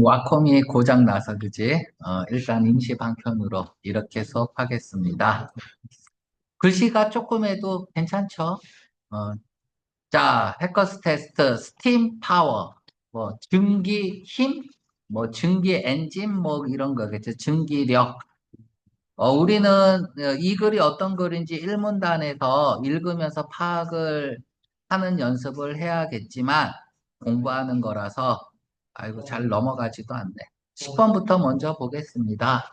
와콤이 고장 나서 그지? 일단 임시 방편으로 이렇게 수업하겠습니다. 글씨가 조금 해도 괜찮죠? 어, 자, 해커스 테스트, 스팀 파워, 뭐 증기 힘, 뭐 증기 엔진, 뭐 이런 거겠죠. 증기력. 우리는 이 글이 어떤 글인지 일문단에서 읽으면서 파악을 하는 연습을 해야겠지만 공부하는 거라서 아이고 잘 넘어가지도 않네. 10번부터 먼저 보겠습니다.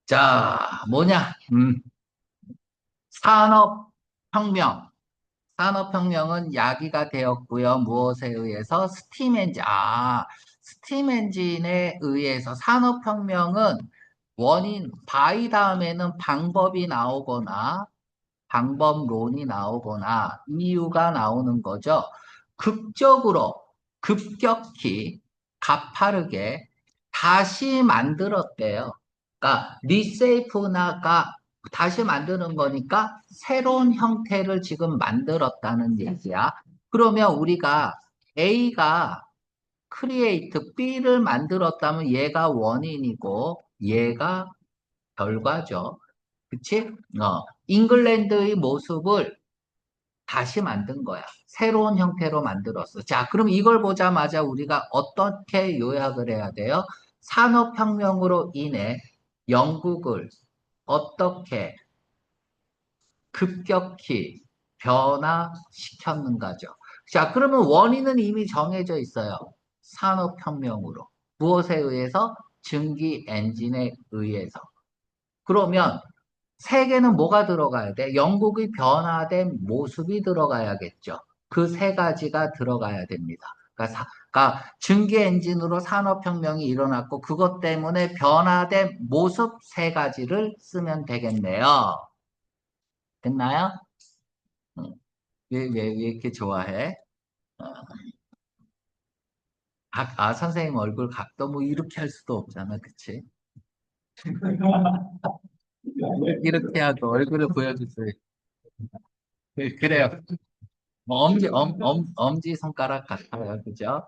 자, 뭐냐? 산업혁명. 산업혁명은 야기가 되었고요. 무엇에 의해서? 스팀 엔진. 스팀 엔진에 의해서 산업혁명은 원인, 바이 다음에는 방법이 나오거나 방법론이 나오거나 이유가 나오는 거죠. 극적으로, 급격히, 가파르게 다시 만들었대요. 그러니까 리세이프나가 다시 만드는 거니까 새로운 형태를 지금 만들었다는 얘기야. 그러면 우리가 A가 크리에이트 B를 만들었다면 얘가 원인이고 얘가 결과죠. 그치? 잉글랜드의 모습을 다시 만든 거야. 새로운 형태로 만들었어. 자, 그럼 이걸 보자마자 우리가 어떻게 요약을 해야 돼요? 산업혁명으로 인해 영국을 어떻게 급격히 변화시켰는가죠. 자, 그러면 원인은 이미 정해져 있어요. 산업혁명으로. 무엇에 의해서? 증기 엔진에 의해서. 그러면 세계는 뭐가 들어가야 돼? 영국의 변화된 모습이 들어가야겠죠. 그 세 가지가 들어가야 됩니다. 그러니까 증기 엔진으로 산업혁명이 일어났고 그것 때문에 변화된 모습 세 가지를 쓰면 되겠네요. 됐나요? 응. 왜 이렇게 좋아해? 어, 선생님 얼굴 각도 뭐 이렇게 할 수도 없잖아, 그치? 이렇게 하고 얼굴을 보여주세요. 그래요. 뭐 엄지 손가락 같아요. 그죠?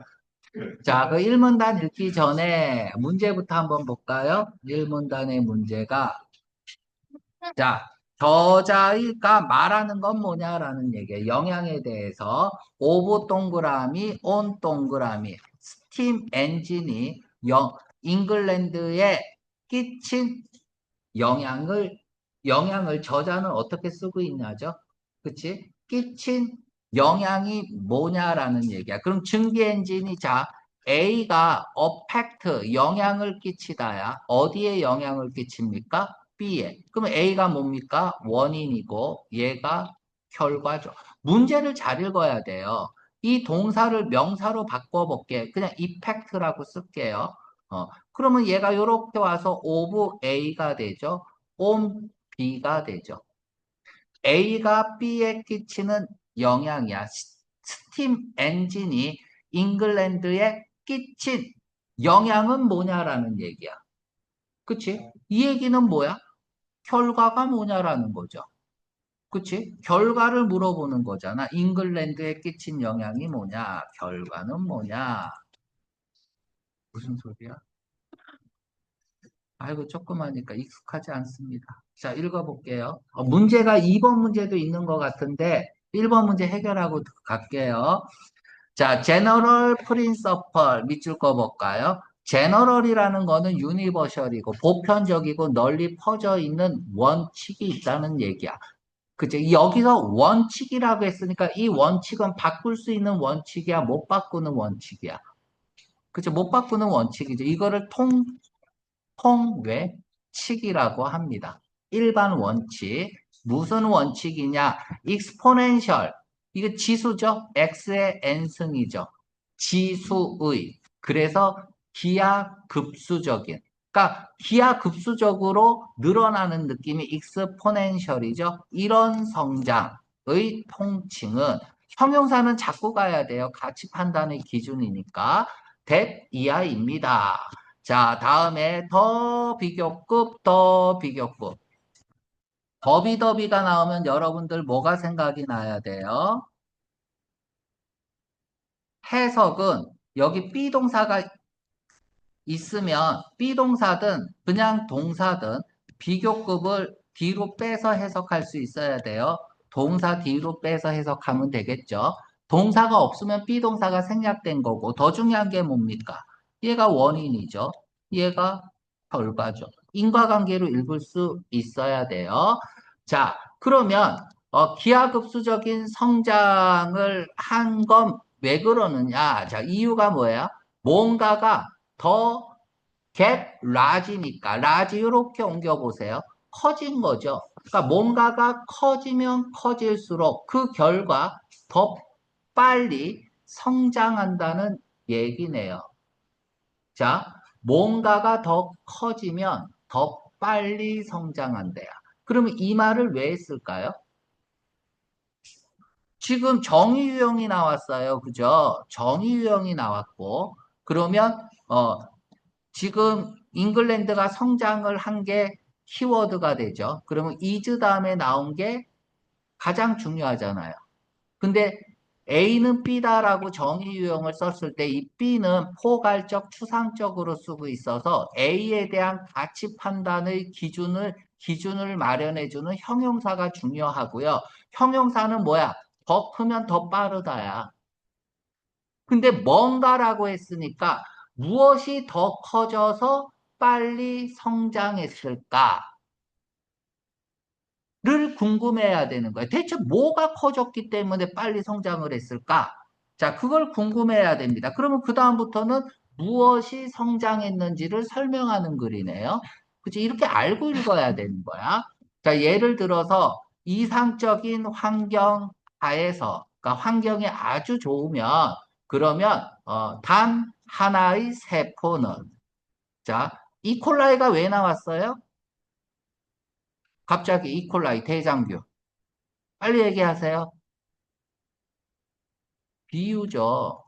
자, 그 1문단 읽기 전에 문제부터 한번 볼까요? 1문단의 문제가, 자, 저자가 말하는 건 뭐냐라는 얘기예요. 영향에 대해서 오브 동그라미, 온 동그라미, 스팀 엔진이 잉글랜드에 끼친 영향을, 영향을 저자는 어떻게 쓰고 있냐죠? 그치? 끼친 영향이 뭐냐라는 얘기야. 그럼 증기 엔진이 자, A가 어펙트, 영향을 끼치다야. 어디에 영향을 끼칩니까? B에. 그럼 A가 뭡니까? 원인이고 얘가 결과죠. 문제를 잘 읽어야 돼요. 이 동사를 명사로 바꿔볼게. 그냥 이펙트라고 쓸게요. 그러면 얘가 이렇게 와서 of A가 되죠. on B가 되죠. A가 B에 끼치는 영향이야. 스팀 엔진이 잉글랜드에 끼친 영향은 뭐냐라는 얘기야. 그치? 이 얘기는 뭐야? 결과가 뭐냐라는 거죠. 그치? 결과를 물어보는 거잖아. 잉글랜드에 끼친 영향이 뭐냐? 결과는 뭐냐? 무슨 소리야? 아이고, 조그마니까 익숙하지 않습니다. 자, 읽어볼게요. 문제가 2번 문제도 있는 것 같은데, 1번 문제 해결하고 갈게요. 자, 제너럴 프린서펄 밑줄 꺼볼까요? 제너럴이라는 거는 유니버셜이고 보편적이고 널리 퍼져 있는 원칙이 있다는 얘기야. 그죠? 여기서 원칙이라고 했으니까 이 원칙은 바꿀 수 있는 원칙이야, 못 바꾸는 원칙이야. 그죠? 못 바꾸는 원칙이죠. 이거를 통외칙이라고 합니다. 일반 원칙. 무슨 원칙이냐? 익스포넨셜. 이거 지수죠? x의 n승이죠. 지수의. 그래서 기하급수적인. 그러니까 기하급수적으로 늘어나는 느낌이 익스포넨셜이죠. 이런 성장의 통칭은 형용사는 자꾸 가야 돼요. 가치 판단의 기준이니까. that 이하입니다. 자, 다음에 더 비교급. 더비더비가 나오면 여러분들 뭐가 생각이 나야 돼요? 해석은 여기 비동사가 있으면 비동사든 그냥 동사든 비교급을 뒤로 빼서 해석할 수 있어야 돼요. 동사 뒤로 빼서 해석하면 되겠죠. 동사가 없으면 비동사가 생략된 거고 더 중요한 게 뭡니까? 얘가 원인이죠. 얘가 결과죠. 인과관계로 읽을 수 있어야 돼요. 자, 그러면 기하급수적인 성장을 한 건 왜 그러느냐? 자, 이유가 뭐예요? 뭔가가 더 get large니까 large 이렇게 옮겨보세요. 커진 거죠. 그러니까 뭔가가 커지면 커질수록 그 결과 더 빨리 성장한다는 얘기네요. 자, 뭔가가 더 커지면 더 빨리 성장한대요. 그러면 이 말을 왜 했을까요? 지금 정의유형이 나왔어요. 그죠? 정의유형이 나왔고, 그러면, 지금 잉글랜드가 성장을 한 게 키워드가 되죠. 그러면 is 다음에 나온 게 가장 중요하잖아요. 근데 A는 B다라고 정의 유형을 썼을 때 이 B는 포괄적 추상적으로 쓰고 있어서 A에 대한 가치 판단의 기준을 마련해주는 형용사가 중요하고요. 형용사는 뭐야? 더 크면 더 빠르다야. 근데 뭔가라고 했으니까 무엇이 더 커져서 빨리 성장했을까? 를 궁금해야 되는 거예요. 대체 뭐가 커졌기 때문에 빨리 성장을 했을까? 자, 그걸 궁금해야 됩니다. 그러면 그다음부터는 무엇이 성장했는지를 설명하는 글이네요. 그치? 이렇게 알고 읽어야 되는 거야. 자, 예를 들어서 이상적인 환경 하에서, 그러니까 환경이 아주 좋으면, 그러면, 단 하나의 세포는, 자, 이콜라이가 왜 나왔어요? 갑자기 이콜라이 대장균. 빨리 얘기하세요. 비유죠.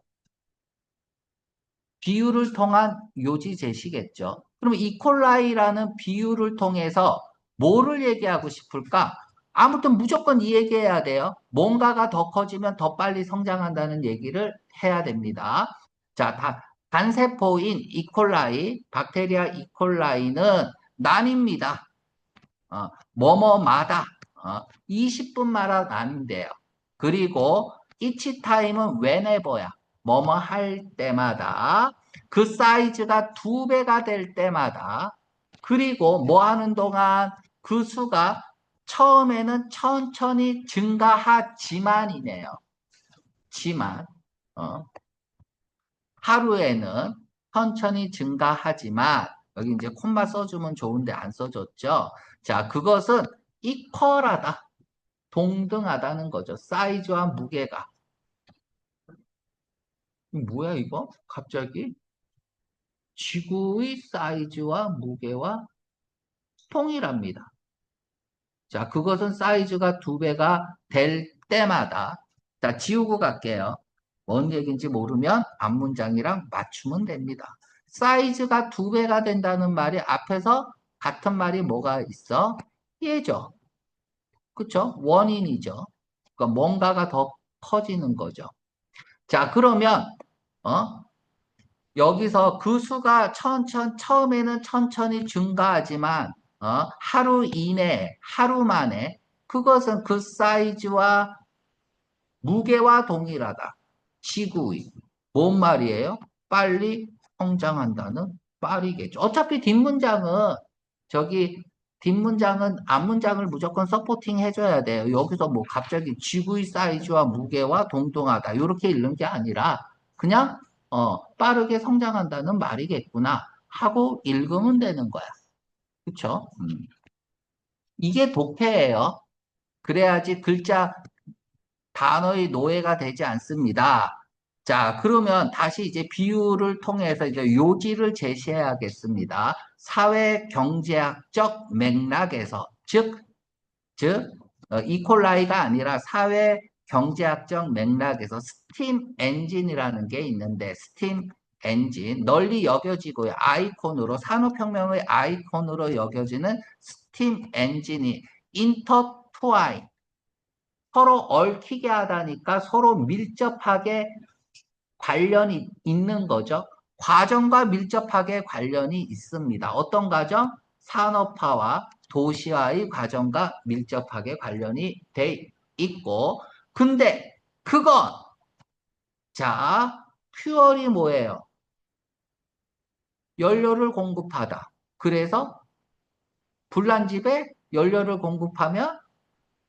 비유를 통한 요지 제시겠죠. 그럼 이콜라이라는 비유를 통해서 뭐를 얘기하고 싶을까? 아무튼 무조건 이 얘기해야 돼요. 뭔가가 더 커지면 더 빨리 성장한다는 얘기를 해야 됩니다. 자, 단세포인 이콜라이, 박테리아 이콜라이는 난입니다. 뭐뭐마다 20분마다 나는데요. 그리고 each time은 whenever야. 뭐뭐 할 때마다 그 사이즈가 2배가 될 때마다 그리고 뭐 하는 동안 그 수가 처음에는 천천히 증가하지만이네요. 지만 어, 하루에는 천천히 증가하지만 여기 이제 콤마 써주면 좋은데 안 써줬죠. 자, 그것은 이퀄하다, 동등하다는 거죠. 사이즈와 무게가. 뭐야 이거? 갑자기 지구의 사이즈와 무게와 동일합니다. 자, 그것은 사이즈가 2배가 될 때마다 자, 지우고 갈게요. 뭔 얘기인지 모르면 앞문장이랑 맞추면 됩니다. 사이즈가 2배가 된다는 말이 앞에서 같은 말이 뭐가 있어? 얘죠. 그쵸? 원인이죠. 그러니까 뭔가가 더 커지는 거죠. 자, 그러면 여기서 그 수가 처음에는 천천히 증가하지만 하루 이내, 하루 만에 그것은 그 사이즈와 무게와 동일하다. 지구의. 뭔 말이에요? 빨리 성장한다는 말이겠죠. 어차피 저기 뒷문장은 앞문장을 무조건 서포팅 해줘야 돼요. 여기서 뭐 갑자기 지구의 사이즈와 무게와 동등하다. 이렇게 읽는 게 아니라 그냥 빠르게 성장한다는 말이겠구나 하고 읽으면 되는 거야. 그쵸? 이게 독해예요. 그래야지 단어의 노예가 되지 않습니다. 자, 그러면 다시 이제 비유를 통해서 이제 요지를 제시해야겠습니다. 사회 경제학적 맥락에서, 즉, 이콜라이가 아니라 사회 경제학적 맥락에서 스팀 엔진이라는 게 있는데, 스팀 엔진, 널리 여겨지고요. 아이콘으로, 산업혁명의 아이콘으로 여겨지는 스팀 엔진이 인터트와인, 서로 얽히게 하다니까 서로 밀접하게 관련이 있는 거죠. 과정과 밀접하게 관련이 있습니다. 어떤 과정? 산업화와 도시화의 과정과 밀접하게 관련이 돼 있고, 근데 그건, 자, 퓨얼이 뭐예요? 연료를 공급하다. 그래서 불난집에 연료를 공급하면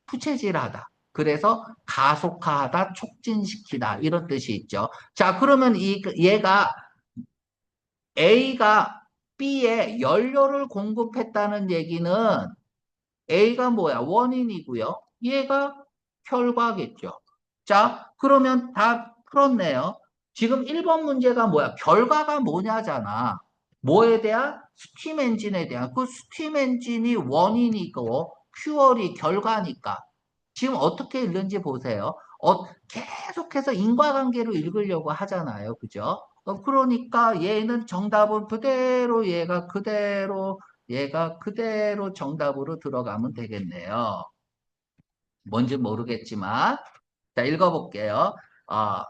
부채질하다. 그래서 가속화하다, 촉진시키다 이런 뜻이 있죠. 자, 그러면 얘가 A가 B에 연료를 공급했다는 얘기는 A가 뭐야? 원인이고요. 얘가 결과겠죠. 자, 그러면 다 풀었네요. 지금 1번 문제가 뭐야? 결과가 뭐냐잖아. 뭐에 대한? 스팀 엔진에 대한. 그 스팀 엔진이 원인이고 퓨얼이 결과니까. 지금 어떻게 읽는지 보세요. 계속해서 인과관계로 읽으려고 하잖아요. 그죠? 그러니까 얘는 정답은 그대로 얘가 그대로 정답으로 들어가면 되겠네요. 뭔지 모르겠지만. 자, 읽어볼게요. 아,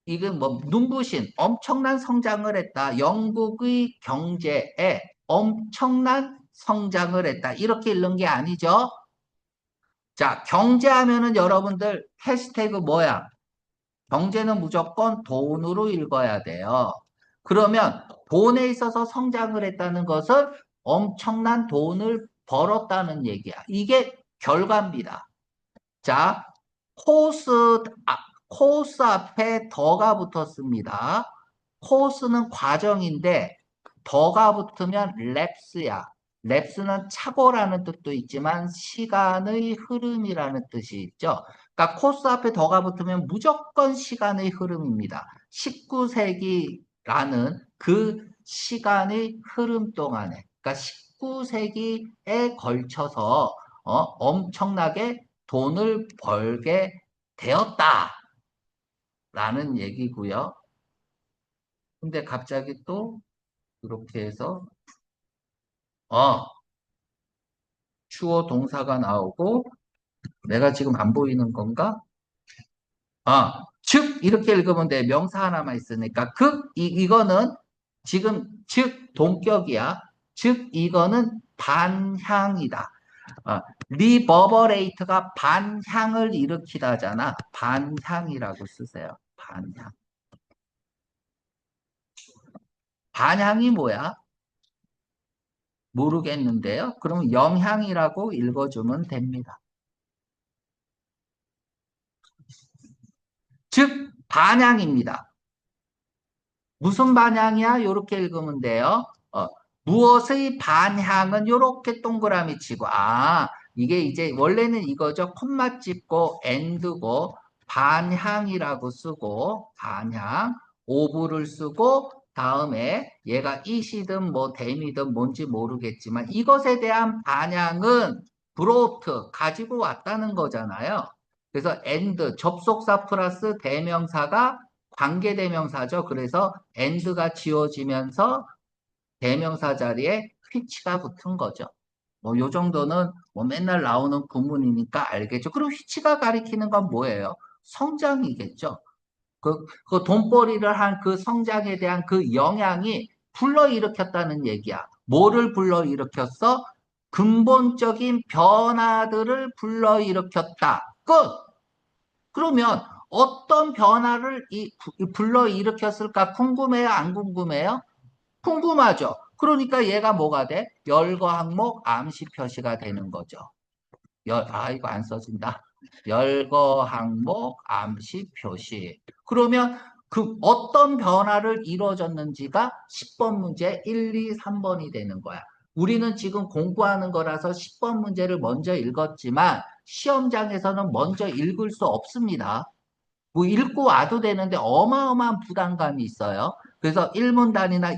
이건 뭐, 눈부신 엄청난 성장을 했다. 영국의 경제에 엄청난 성장을 했다. 이렇게 읽는 게 아니죠. 자, 경제하면은 여러분들 해시태그 뭐야? 경제는 무조건 돈으로 읽어야 돼요. 그러면 돈에 있어서 성장을 했다는 것은 엄청난 돈을 벌었다는 얘기야. 이게 결과입니다. 자, 코스, 아, 코스 앞에 더가 붙었습니다. 코스는 과정인데 더가 붙으면 랩스야. 랩스는 착오라는 뜻도 있지만 시간의 흐름이라는 뜻이 있죠. 그러니까 코스 앞에 더가 붙으면 무조건 시간의 흐름입니다. 19세기라는 그 시간의 흐름 동안에, 그러니까 19세기에 걸쳐서 엄청나게 돈을 벌게 되었다라는 얘기고요. 근데 갑자기 또 이렇게 해서 어 주어 동사가 나오고 내가 지금 안 보이는 건가? 즉 이렇게 읽으면 돼. 명사 하나만 있으니까 이거는 지금 즉 동격이야. 즉 이거는 반향이다. 리버버레이트가 반향을 일으키다잖아. 반향이라고 쓰세요. 반향. 반향이 뭐야? 모르겠는데요. 그럼 영향이라고 읽어주면 됩니다. 즉, 반향입니다. 무슨 반향이야? 이렇게 읽으면 돼요. 무엇의 반향은 이렇게 동그라미 치고, 이게 이제 원래는 이거죠. 콤마 찍고, 엔드고, 반향이라고 쓰고, 반향, 오브를 쓰고, 다음에 얘가 이시든 뭐 댐이든 뭔지 모르겠지만 이것에 대한 반향은 브로트, 가지고 왔다는 거잖아요. 그래서 엔드, 접속사 플러스 대명사가 관계대명사죠. 그래서 and가 지워지면서 대명사 자리에 which가 붙은 거죠. 뭐, 요 정도는 뭐 맨날 나오는 구문이니까 알겠죠. 그럼 which가 가리키는 건 뭐예요? 성장이겠죠. 그 돈벌이를 한 그 성장에 대한 그 영향이 불러일으켰다는 얘기야. 뭐를 불러일으켰어? 근본적인 변화들을 불러일으켰다. 끝! 그러면 어떤 변화를 불러일으켰을까 궁금해요? 안 궁금해요? 궁금하죠? 그러니까 얘가 뭐가 돼? 열거 항목 암시 표시가 되는 거죠. 이거 안 써진다. 열거 항목 암시 표시. 그러면 그 어떤 변화를 이루어졌는지가 10번 문제 1, 2, 3번이 되는 거야. 우리는 지금 공부하는 거라서 10번 문제를 먼저 읽었지만 시험장에서는 먼저 읽을 수 없습니다. 뭐 읽고 와도 되는데 어마어마한 부담감이 있어요. 그래서 1문단이나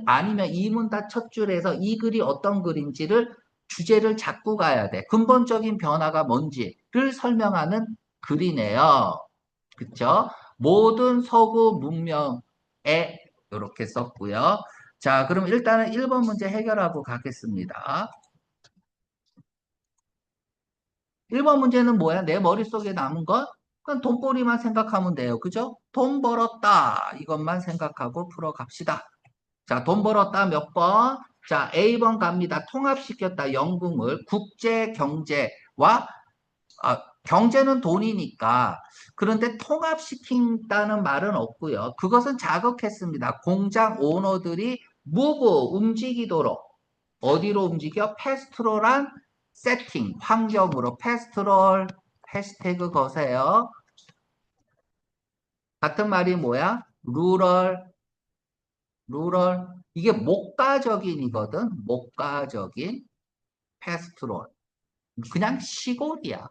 아니면 2문단 첫 줄에서 이 글이 어떤 글인지를 주제를 잡고 가야 돼. 근본적인 변화가 뭔지를 설명하는 글이네요. 그쵸? 모든 서구 문명에 이렇게 썼고요. 자, 그럼 일단은 1번 문제 해결하고 가겠습니다. 1번 문제는 뭐야? 내 머릿속에 남은 것? 그냥 돈벌이만 생각하면 돼요. 그죠? 돈 벌었다. 이것만 생각하고 풀어갑시다. 자, 돈 벌었다 몇 번? 자, A번 갑니다. 통합시켰다. 영궁을 국제 경제와 경제는 돈이니까. 그런데 통합시킨다는 말은 없고요. 그것은 자극했습니다. 공장 오너들이 무브 움직이도록 어디로 움직여? 패스트롤한 세팅 환경으로 패스트롤 해시태그 거세요. 같은 말이 뭐야? 루럴 이게 목가적인이거든. 목가적인 패스트롤 그냥 시골이야.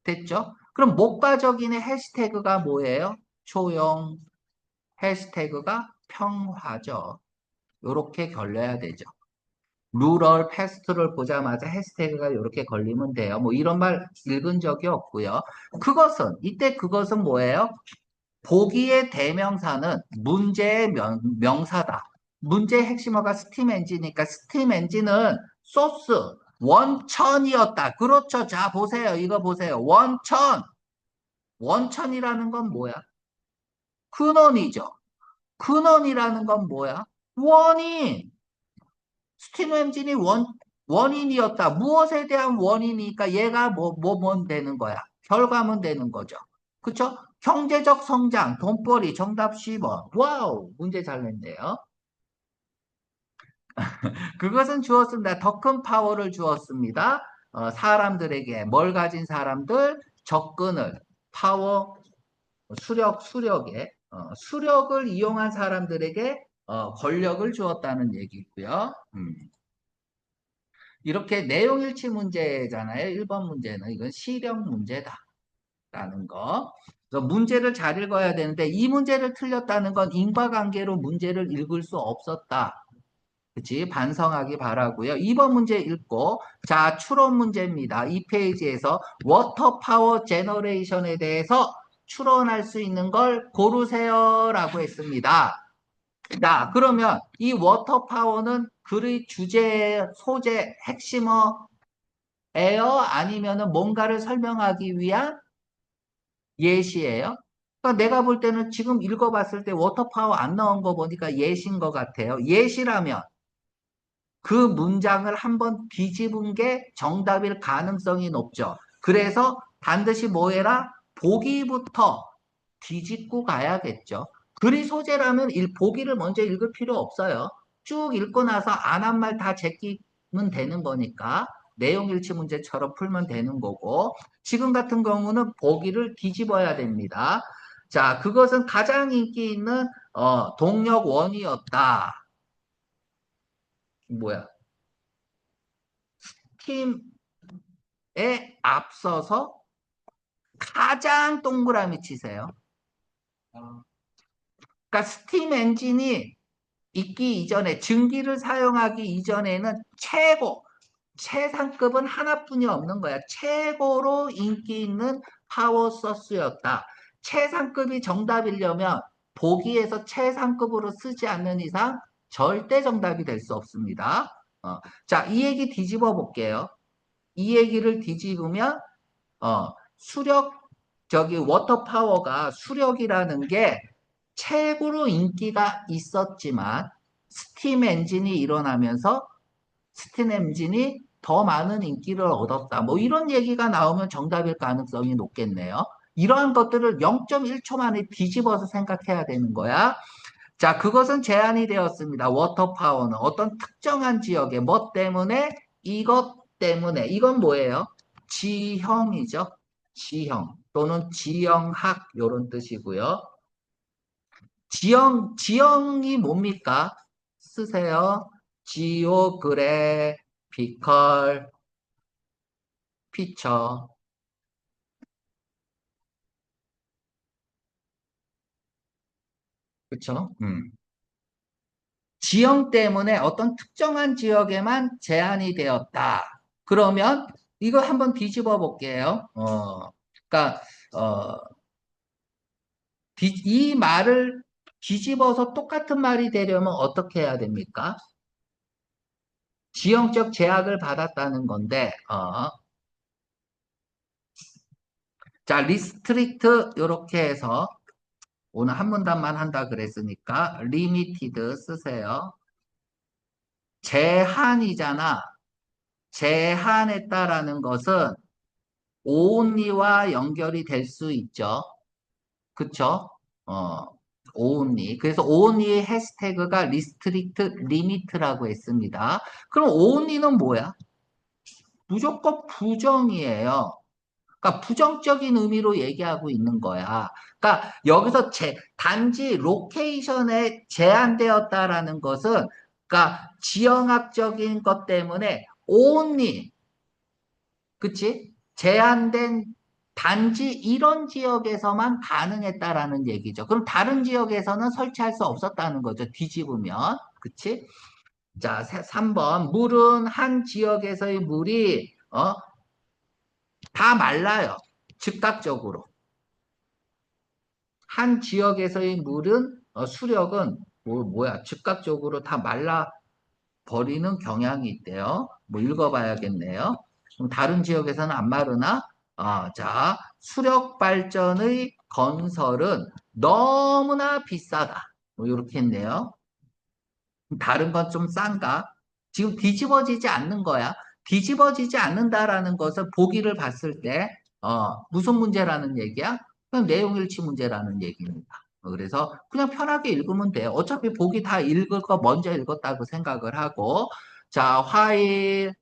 됐죠? 그럼 목가적인의 해시태그가 뭐예요? 초용 해시태그가 평화죠. 요렇게 걸려야 되죠. 루럴 패스트를 보자마자 해시태그가 이렇게 걸리면 돼요. 뭐 이런 말 읽은 적이 없고요. 이때 그것은 뭐예요? 보기의 대명사는 문제의 명사다. 문제의 핵심어가 스팀 엔진이니까 스팀 엔진은 소스, 원천이었다. 그렇죠. 자, 보세요. 이거 보세요. 원천. 원천이라는 건 뭐야? 근원이죠. 근원이라는 건 뭐야? 원인. 스팀 엔진이 원인이었다. 무엇에 대한 원인이니까 얘가 뭔 되는 거야? 결과문 되는 거죠. 그쵸? 경제적 성장, 돈벌이, 정답 10번. 와우, 문제 잘 냈네요. 그것은 주었습니다. 더 큰 파워를 주었습니다. 사람들에게, 뭘 가진 사람들, 접근을, 파워, 수력을 이용한 사람들에게 권력을 주었다는 얘기고요. 이렇게 내용일치 문제잖아요. 1번 문제는 이건 실력 문제다라는 거. 그래서 문제를 잘 읽어야 되는데 이 문제를 틀렸다는 건 인과관계로 문제를 읽을 수 없었다. 그치? 반성하기 바라고요. 2번 문제 읽고 자 추론 문제입니다. 이 페이지에서 워터 파워 제너레이션에 대해서 추론할 수 있는 걸 고르세요라고 했습니다. 자, 그러면 이 워터 파워는 글의 주제, 소재, 핵심어 에요? 아니면은 뭔가를 설명하기 위한 예시예요? 그러니까 내가 볼 때는 지금 읽어봤을 때 워터파워 안 나온 거 보니까 예시인 것 같아요. 예시라면 그 문장을 한번 뒤집은 게 정답일 가능성이 높죠. 그래서 반드시 뭐 해라? 보기부터 뒤집고 가야겠죠. 글이 소재라면 보기를 먼저 읽을 필요 없어요. 쭉 읽고 나서 안 한 말 다 제끼면 되는 거니까 내용 일치 문제처럼 풀면 되는 거고 지금 같은 경우는 보기를 뒤집어야 됩니다. 자, 그것은 가장 인기 있는 동력원이었다. 뭐야? 팀에 앞서서 가장 동그라미 치세요. 그러니까 스팀 엔진이 있기 이전에 증기를 사용하기 이전에는 최상급은 하나뿐이 없는 거야. 최고로 인기 있는 파워 소스였다. 최상급이 정답이려면 보기에서 최상급으로 쓰지 않는 이상 절대 정답이 될 수 없습니다. 자, 이 얘기 뒤집어 볼게요. 이 얘기를 뒤집으면 수력 저기 워터 파워가 수력이라는 게 최고로 인기가 있었지만 스팀 엔진이 일어나면서 스팀 엔진이 더 많은 인기를 얻었다. 뭐 이런 얘기가 나오면 정답일 가능성이 높겠네요. 이러한 것들을 0.1초 만에 뒤집어서 생각해야 되는 거야. 자, 그것은 제한이 되었습니다. 워터 파워는 어떤 특정한 지역에 뭐 때문에 이것 때문에 이건 뭐예요? 지형이죠. 지형 또는 지형학 이런 뜻이고요. 지형이 뭡니까? 쓰세요. 지오그래피컬 피처. 그쵸? 지형 때문에 어떤 특정한 지역에만 제한이 되었다. 그러면 이거 한번 뒤집어 볼게요. 그러니까 어, 이 말을 뒤집어서 똑같은 말이 되려면 어떻게 해야 됩니까? 지형적 제약을 받았다는 건데, 자, 리스트릭트 이렇게 해서 오늘 한 문단만 한다 그랬으니까 리미티드 쓰세요. 제한이잖아. 제한했다라는 것은 only와 연결이 될 수 있죠. 그쵸? 어, only. 그래서 only 해시태그가 restrict limit라고 했습니다. 그럼 only는 뭐야? 무조건 부정이에요. 그러니까 부정적인 의미로 얘기하고 있는 거야. 그러니까 여기서 단지 로케이션에 제한되었다라는 것은 그러니까 지형학적인 것 때문에 only 그치? 제한된 단지 이런 지역에서만 가능했다라는 얘기죠. 그럼 다른 지역에서는 설치할 수 없었다는 거죠. 뒤집으면. 그치? 자, 3번. 물은 한 지역에서의 물이, 다 말라요. 즉각적으로. 한 지역에서의 물은, 수력은, 뭐야, 즉각적으로 다 말라 버리는 경향이 있대요. 뭐 읽어봐야겠네요. 그럼 다른 지역에서는 안 마르나? 자, 수력 발전의 건설은 너무나 비싸다. 뭐 이렇게 했네요. 다른 건 좀 싼가? 지금 뒤집어지지 않는 거야. 뒤집어지지 않는다라는 것을 보기를 봤을 때, 무슨 문제라는 얘기야? 그냥 내용일치 문제라는 얘기입니다. 그래서 그냥 편하게 읽으면 돼요. 어차피 보기 다 읽을 거 먼저 읽었다고 생각을 하고, 자, 화일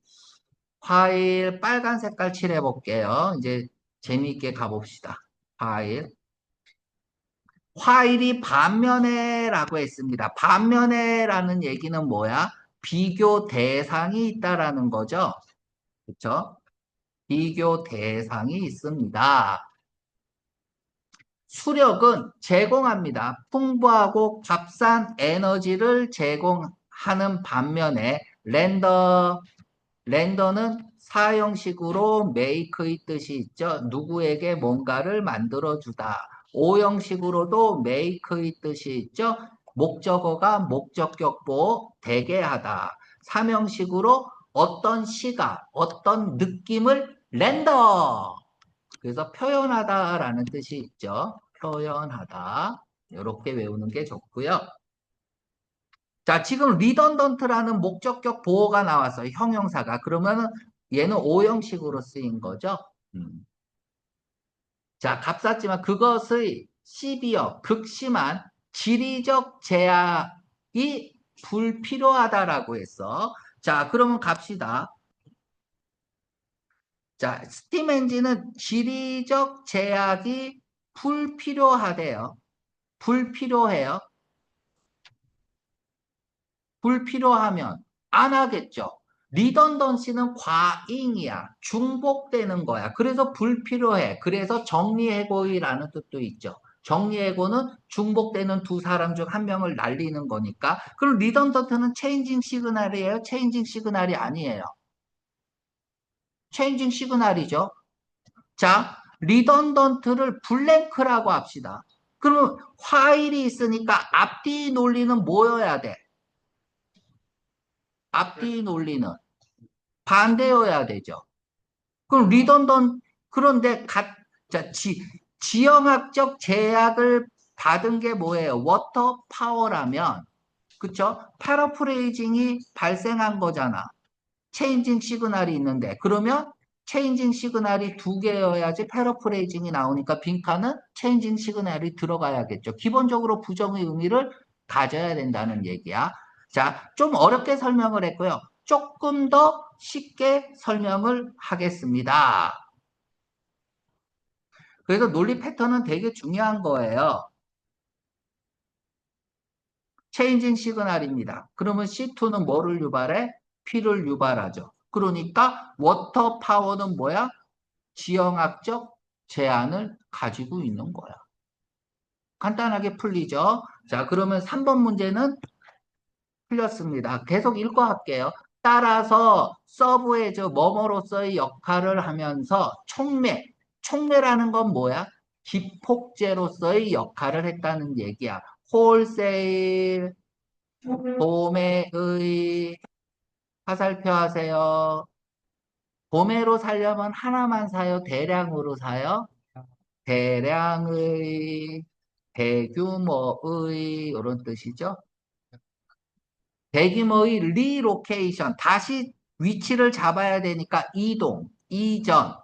빨간 색깔 칠해 볼게요. 이제 재미있게 가봅시다. 화일. 화일이 반면에라고 했습니다. 반면에라는 얘기는 뭐야? 비교 대상이 있다라는 거죠. 그렇죠? 비교 대상이 있습니다. 수력은 제공합니다. 풍부하고 값싼 에너지를 제공하는 반면에 렌더는 사형식으로 make의 뜻이 있죠. 누구에게 뭔가를 만들어주다. 오형식으로도 make의 뜻이 있죠. 목적어가 목적격보 되게 하다. 삼형식으로 어떤 시각, 어떤 느낌을 렌더. 그래서 표현하다라는 뜻이 있죠. 표현하다. 이렇게 외우는 게 좋고요. 자, 지금 리던던트라는 목적격 보호가 나왔어요. 형용사가. 그러면은 얘는 오형식으로 쓰인 거죠. 음. 자, 값쌌지만 그것의 시비어, 극심한 지리적 제약이 불필요하다라고 했어. 자, 그러면 갑시다. 자, 스팀 엔진은 지리적 제약이 불필요하대요. 불필요해요. 불필요하면 안 하겠죠. 리던던시는 과잉이야. 중복되는 거야. 그래서 불필요해. 그래서 정리해고이라는 뜻도 있죠. 정리해고는 중복되는 두 사람 중 한 명을 날리는 거니까. 그럼 리던던트는 체인징 시그널이에요? 체인징 시그널이 아니에요. 체인징 시그널이죠. 자, 리던던트를 블랭크라고 합시다. 그러면 화일이 있으니까 앞뒤 논리는 뭐여야 돼? 앞뒤 논리는 반대여야 되죠. 그럼 그런데 자, 지형학적 제약을 받은 게 뭐예요? 워터 파워라면, 그쵸? 패러프레이징이 발생한 거잖아. 체인징 시그널이 있는데, 그러면 체인징 시그널이 두 개여야지 패러프레이징이 나오니까 빈칸은 체인징 시그널이 들어가야겠죠. 기본적으로 부정의 의미를 가져야 된다는 얘기야. 자, 좀 어렵게 설명을 했고요. 조금 더 쉽게 설명을 하겠습니다. 그래서 논리 패턴은 되게 중요한 거예요. 체인징 시그널입니다. 그러면 C2는 뭐를 유발해? P를 유발하죠. 그러니까 워터 파워는 뭐야? 지형학적 제한을 가지고 있는 거야. 간단하게 풀리죠? 자, 그러면 3번 문제는 틀렸습니다. 계속 읽고 할게요. 따라서 서브웨이저 뭐뭐로서의 역할을 하면서 촉매라는 건 뭐야? 기폭제로서의 역할을 했다는 얘기야. 홀세일, 도매의, 화살표 하세요. 도매로 사려면 하나만 사요? 대량으로 사요? 대량의, 대규모의 이런 뜻이죠. 대규모의 리로케이션, 다시 위치를 잡아야 되니까 이동, 이전,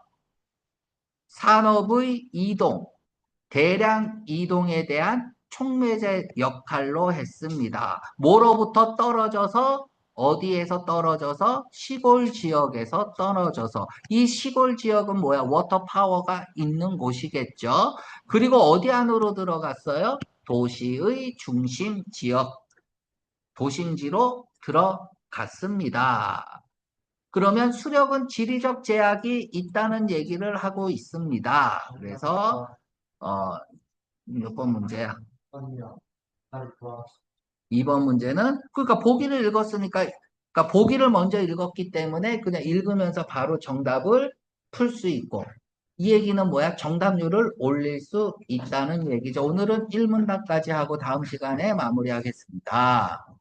산업의 이동, 대량 이동에 대한 촉매제 역할로 했습니다. 뭐로부터 떨어져서 어디에서 떨어져서 시골 지역에서 떨어져서 이 시골 지역은 뭐야? 워터 파워가 있는 곳이겠죠. 그리고 어디 안으로 들어갔어요? 도시의 중심 지역, 도심지로 들어갔습니다. 그러면 수력은 지리적 제약이 있다는 얘기를 하고 있습니다. 그래서 어, 몇 번 문제야? 2번 문제는 그러니까 보기를 읽었으니까 그러니까 보기를 먼저 읽었기 때문에 그냥 읽으면서 바로 정답을 풀 수 있고 이 얘기는 뭐야? 정답률을 올릴 수 있다는 얘기죠. 오늘은 1문답까지 하고 다음 시간에 마무리하겠습니다.